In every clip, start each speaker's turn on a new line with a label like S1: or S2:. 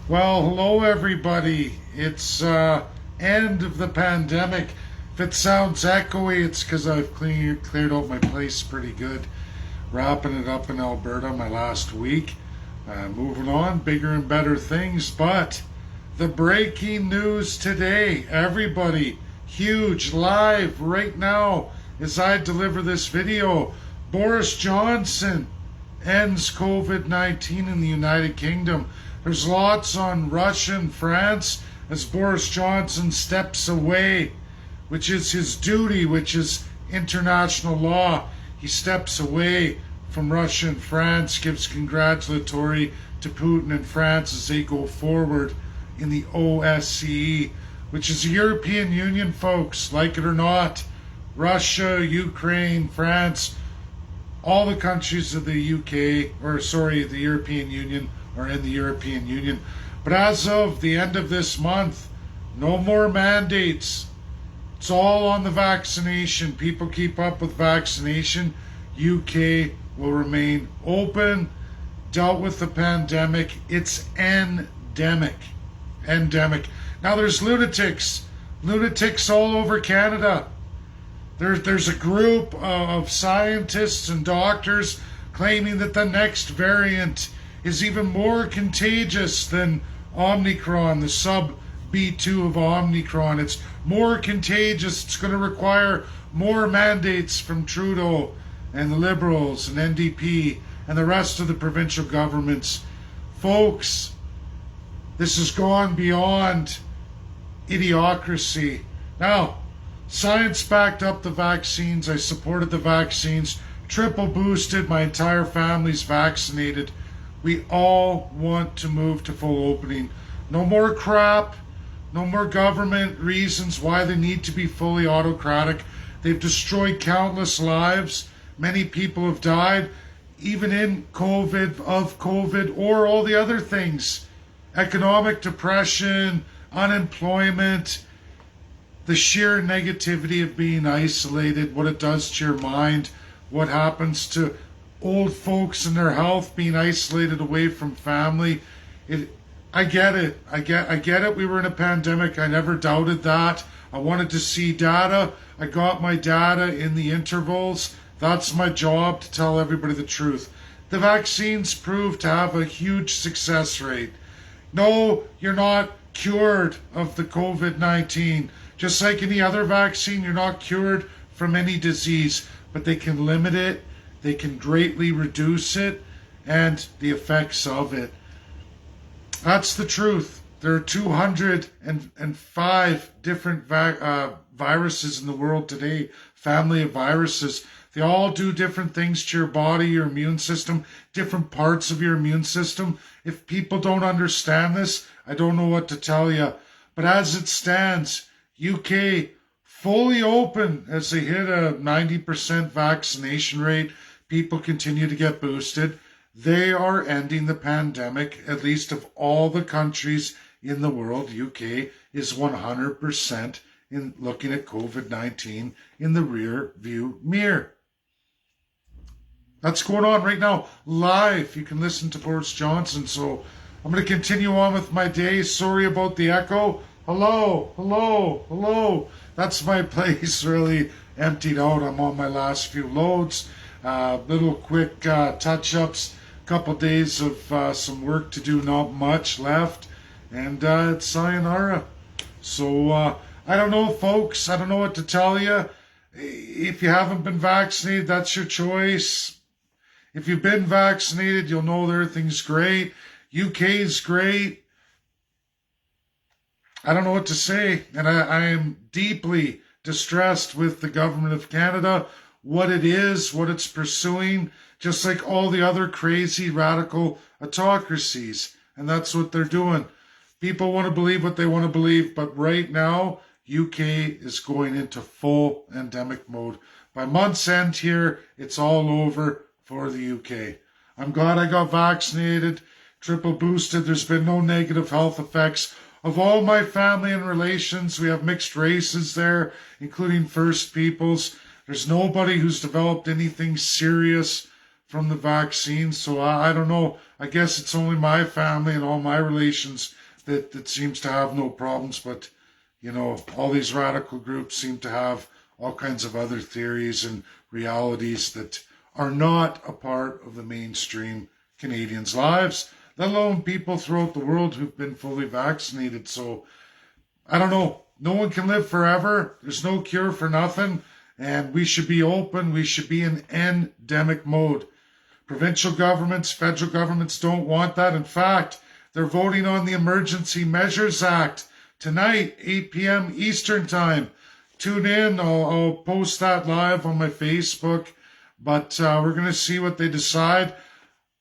S1: Well, hello everybody. It's end of the pandemic. If it sounds echoey, it's because I've cleared out my place pretty good. Wrapping it up in Alberta my last week. Moving on, bigger and better things. But the breaking news today, everybody, huge, live right now as I deliver this video. Boris Johnson ends COVID-19 in the United Kingdom. There's lots on Russia and France as Boris Johnson steps away, which is his duty, which is international law. He steps away from Russia and France, gives congratulatory to Putin and France as they go forward in the OSCE, which is the European Union, folks, like it or not. Russia, Ukraine, France, all the countries of the the European Union are in the European Union. But as of the end of this month, no more mandates. It's all on the vaccination. People keep up with vaccination. UK will remain open, dealt with the pandemic. It's endemic. Endemic. Now there's lunatics all over Canada. There's a group of scientists and doctors claiming that the next variant is even more contagious than Omicron, the sub B2 of Omicron. It's more contagious. It's going to require more mandates from Trudeau and the Liberals and NDP and the rest of the provincial governments. Folks, this has gone beyond idiocracy. Now, science backed up the vaccines. I supported the vaccines, triple boosted. My entire family's vaccinated. We all want to move to full opening. No more crap. No more government reasons why they need to be fully autocratic. They've destroyed countless lives. Many people have died, even in COVID, or all the other things. Economic depression, unemployment, the sheer negativity of being isolated, what it does to your mind, what happens to old folks and their health being isolated away from family. I get it. I get it. We were in a pandemic. I never doubted that. I wanted to see data. I got my data in the intervals. That's my job, to tell everybody the truth. The vaccines proved to have a huge success rate. No, you're not cured of the COVID-19. Just like any other vaccine, you're not cured from any disease, but they can limit it, they can greatly reduce it, and the effects of it. That's the truth. There are 205 different viruses in the world today, family of viruses. They all do different things to your body, your immune system, different parts of your immune system. If people don't understand this, I don't know what to tell you. But as it stands, UK fully open as they hit a 90% vaccination rate. People continue to get boosted. They are ending the pandemic, at least of all the countries in the world. UK is 100% in looking at COVID-19 in the rear view mirror. That's going on right now, live. You can listen to Boris Johnson. So I'm going to continue on with my day. Sorry about the echo. Hello, hello, hello. That's my place really emptied out. I'm on my last few loads. Little quick touch-ups. Couple days of some work to do, not much left. And it's sayonara. So I don't know, folks. I don't know what to tell you. If you haven't been vaccinated, that's your choice. If you've been vaccinated, you'll know that everything's great. UK's great. I don't know what to say. And I am deeply distressed with the government of Canada, what it is, what it's pursuing, just like all the other crazy radical autocracies. And that's what they're doing. People want to believe what they want to believe, but right now, UK is going into full endemic mode. By month's end here, it's all over for the UK. I'm glad I got vaccinated, triple boosted. There's been no negative health effects. Of all my family and relations, we have mixed races there, including First Peoples. There's nobody who's developed anything serious from the vaccine, so I don't know. I guess it's only my family and all my relations that seems to have no problems, but all these radical groups seem to have all kinds of other theories and realities that are not a part of the mainstream Canadians' lives, let alone people throughout the world who've been fully vaccinated. So I don't know. No one can live forever. There's no cure for nothing. And we should be open. We should be in endemic mode. Provincial governments, federal governments don't want that. In fact, they're voting on the Emergency Measures Act tonight, 8 p.m. Eastern Time. Tune in. I'll post that live on my Facebook. But we're going to see what they decide.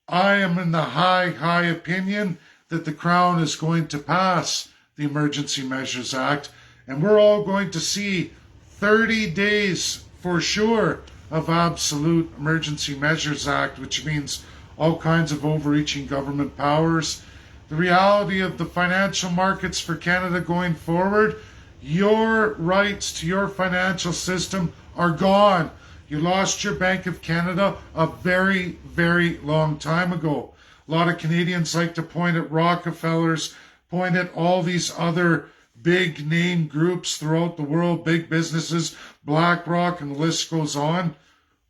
S1: I am in the high opinion that the Crown is going to pass the Emergency Measures Act. And we're all going to see 30 days for sure of absolute Emergency Measures Act, which means all kinds of overreaching government powers. The reality of the financial markets for Canada going forward, your rights to your financial system are gone. You lost your Bank of Canada a very, very long time ago. A lot of Canadians like to point at Rockefellers, point at all these other big name groups throughout the world, big businesses, BlackRock, and the list goes on.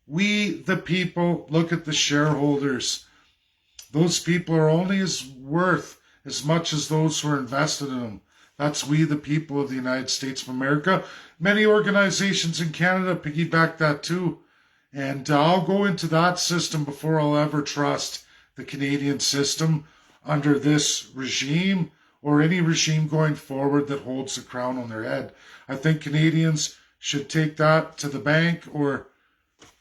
S1: We, the people, look at the shareholders. Those people are only worth as much as those who are invested in them. That's we, the people of the United States of America. Many organizations in Canada piggyback that too. And I'll go into that system before I'll ever trust the Canadian system under this regime or any regime going forward that holds the crown on their head. I think Canadians should take that to the bank, or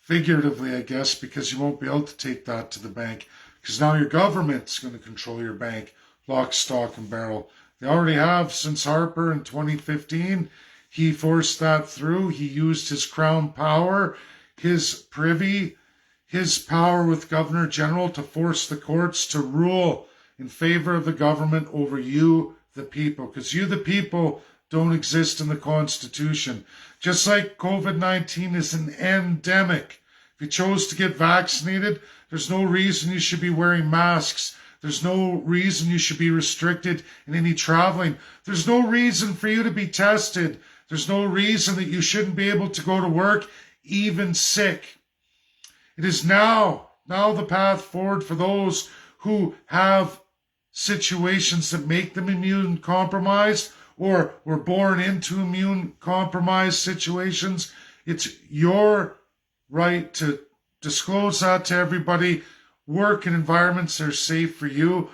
S1: figuratively, I guess, because you won't be able to take that to the bank because now your government's going to control your bank, lock, stock, and barrel. They already have since Harper in 2015. He forced that through. He used his crown power, his privy, his power with Governor General to force the courts to rule in favor of the government over you, the people, because you, the people, don't exist in the Constitution. Just like COVID-19 is an endemic. If you chose to get vaccinated, there's no reason you should be wearing masks. There's no reason you should be restricted in any traveling. There's no reason for you to be tested. There's no reason that you shouldn't be able to go to work, even sick. It is now the path forward for those who have situations that make them immune compromised or were born into immune compromised situations. It's your right to disclose that to everybody. Work in environments that are safe for you,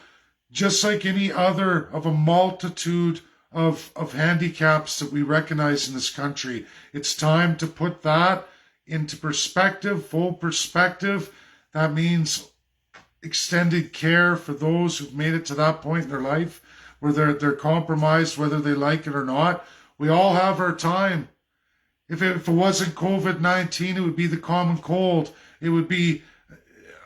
S1: just like any other of a multitude of handicaps that we recognize in this country. It's time to put that into perspective, full perspective. That means extended care for those who've made it to that point in their life where they're compromised, whether they like it or not. We all have our time. If it wasn't COVID-19, it would be the common cold. It would be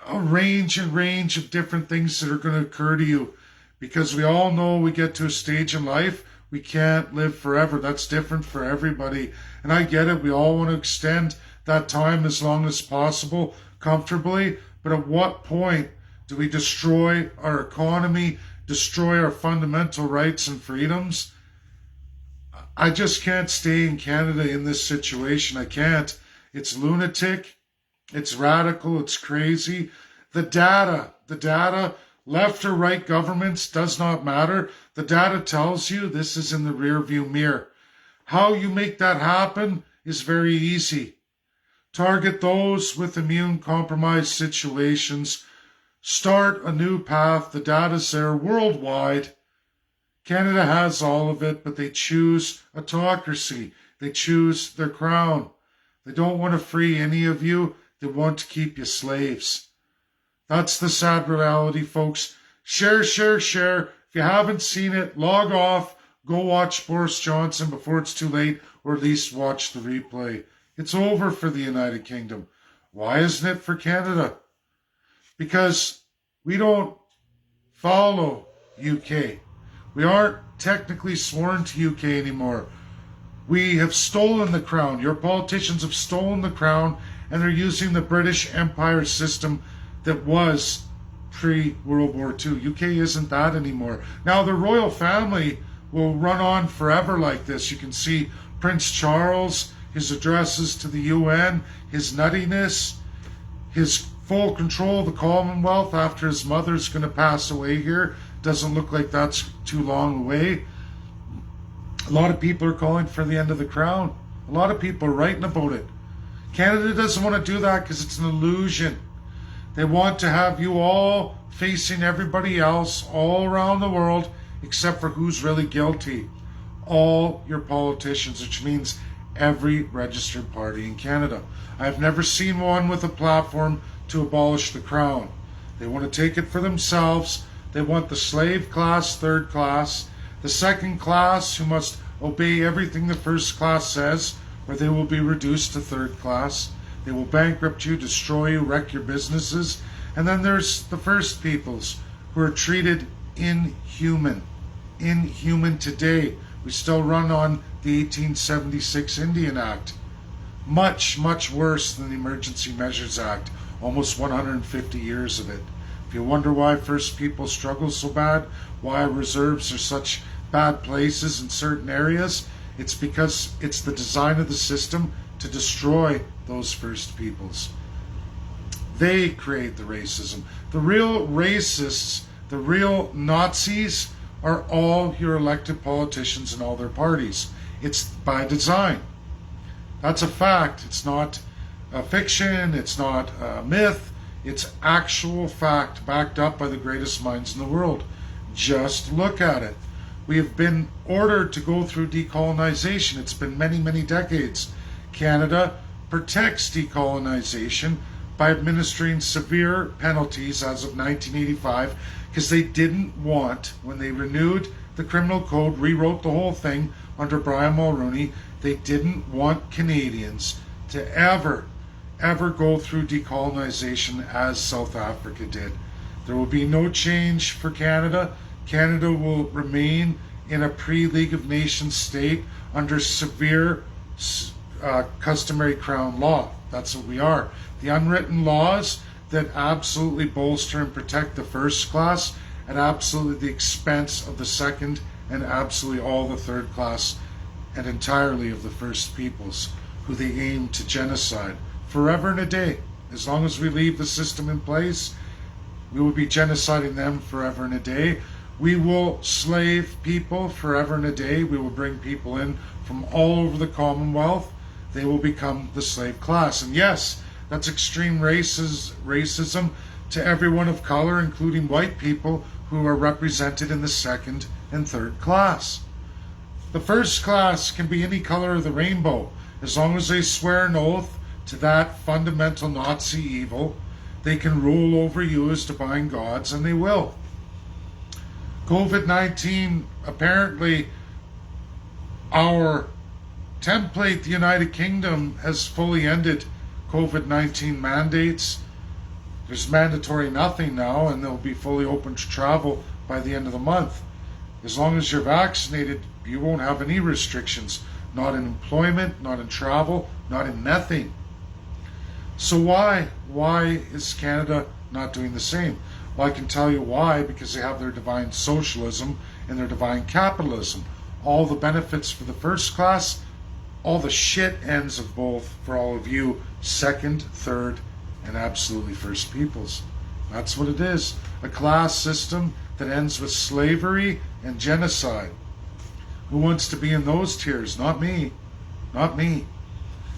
S1: a range of different things that are going to occur to you, because we all know we get to a stage in life we can't live forever. That's different for everybody, and I get it. We all want to extend that time as long as possible comfortably, but at what point do we destroy our economy, destroy our fundamental rights and freedoms? I just can't stay in Canada in this situation. I can't. It's lunatic. It's radical. It's crazy. The data, left or right governments, does not matter. The data tells you this is in the rearview mirror. How you make that happen is very easy. Target those with immune compromised situations. Start a new path. The data's there worldwide. Canada has all of it, but they choose autocracy. They choose their crown. They don't want to free any of you. They want to keep you slaves. That's the sad reality, folks. Share. If you haven't seen it, log off. Go watch Boris Johnson before it's too late, or at least watch the replay. It's over for the United Kingdom. Why isn't it for Canada? Because we don't follow UK. We aren't technically sworn to UK anymore. We have stolen the crown. Your politicians have stolen the crown, and they're using the British Empire system that was pre-World War II. UK isn't that anymore. Now the royal family will run on forever like this. You can see Prince Charles, his addresses to the UN, his nuttiness, his full control of the Commonwealth after his mother's going to pass away here. Doesn't look like that's too long away. A lot of people are calling for the end of the crown. A lot of people are writing about it. Canada doesn't want to do that because it's an illusion. They want to have you all facing everybody else all around the world except for who's really guilty. All your politicians, which means every registered party in Canada. I've never seen one with a platform to abolish the crown. They want to take it for themselves. They want the slave class, third class, the second class who must obey everything the first class says, or they will be reduced to third class. They will bankrupt you, destroy you, wreck your businesses. And then there's the first peoples who are treated inhuman. Inhuman today. We still run on the 1876 Indian Act. Much, much worse than the Emergency Measures Act. Almost 150 years of it. If you wonder why First People struggle so bad, why reserves are such bad places in certain areas, it's because it's the design of the system to destroy those First Peoples. They create the racism. The real racists, the real Nazis, are all your elected politicians and all their parties. It's by design. That's a fact. It's not a fiction. It's not a myth. It's actual fact backed up by the greatest minds in the world. Just look at it. We have been ordered to go through decolonization. It's been many, many decades. Canada protects decolonization by administering severe penalties as of 1985 because they didn't want, when they renewed the criminal code, rewrote the whole thing under Brian Mulroney, they didn't want Canadians to ever go through decolonization as South Africa did. There will be no change for Canada. Canada will remain in a pre-League of Nations state under severe customary crown law. That's what we are. The unwritten laws that absolutely bolster and protect the first class at absolutely the expense of the second and absolutely all the third class and entirely of the First Peoples, who they aim to genocide forever and a day. As long as we leave the system in place, we will be genociding them forever and a day. We will slave people forever and a day. We will bring people in from all over the Commonwealth. They will become the slave class. And yes, that's extreme racism to everyone of color, including white people who are represented in the second and third class. The first class can be any color of the rainbow. As long as they swear an oath to that fundamental Nazi evil, they can rule over you as divine gods, and they will. COVID-19, apparently our template, the United Kingdom, has fully ended COVID-19 mandates. There's mandatory nothing now, and they'll be fully open to travel by the end of the month. As long as you're vaccinated, you won't have any restrictions. Not in employment, not in travel, not in nothing. So why? Why is Canada not doing the same? Well, I can tell you why, because they have their divine socialism and their divine capitalism. All the benefits for the first class, all the shit ends of both for all of you, second, third, and absolutely First Peoples. That's what it is. A class system that ends with slavery and genocide. Who wants to be in those tiers? Not me. Not me.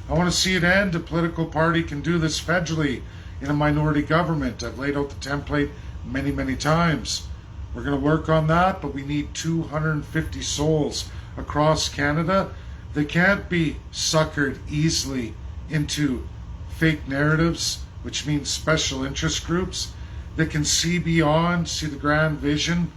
S1: I want to see it end. A political party can do this federally in a minority government. I've laid out the template many, many times. We're going to work on that, but we need 250 souls across Canada. They can't be suckered easily into fake narratives, which means special interest groups that can see beyond, see the grand vision.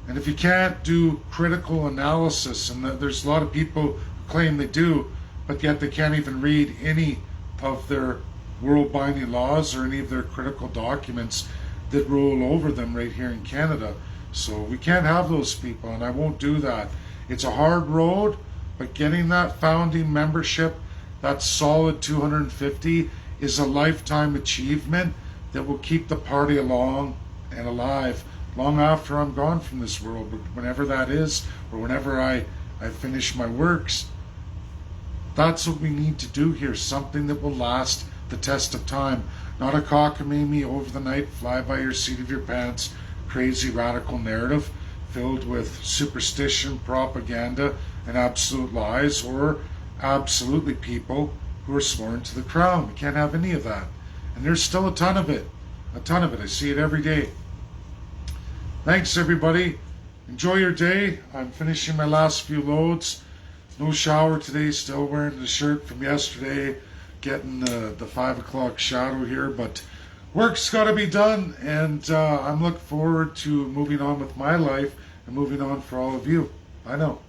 S1: And if you can't do critical analysis, and there's a lot of people who claim they do, but yet they can't even read any of their world-binding laws or any of their critical documents that rule over them right here in Canada. So we can't have those people, and I won't do that. It's a hard road, but getting that founding membership, that solid 250, is a lifetime achievement that will keep the party along and alive long after I'm gone from this world, whenever that is, or whenever I finish my works. That's what we need to do here, something that will last the test of time, not a cockamamie over the night, fly by your seat of your pants, crazy radical narrative filled with superstition, propaganda, and absolute lies, or absolutely people who are sworn to the crown. We can't have any of that. And there's still a ton of it. A ton of it. I see it every day. Thanks, everybody. Enjoy your day. I'm finishing my last few loads. No shower today, still wearing the shirt from yesterday, getting the 5 o'clock shadow here, but work's got to be done, and I'm looking forward to moving on with my life and moving on for all of you. I know.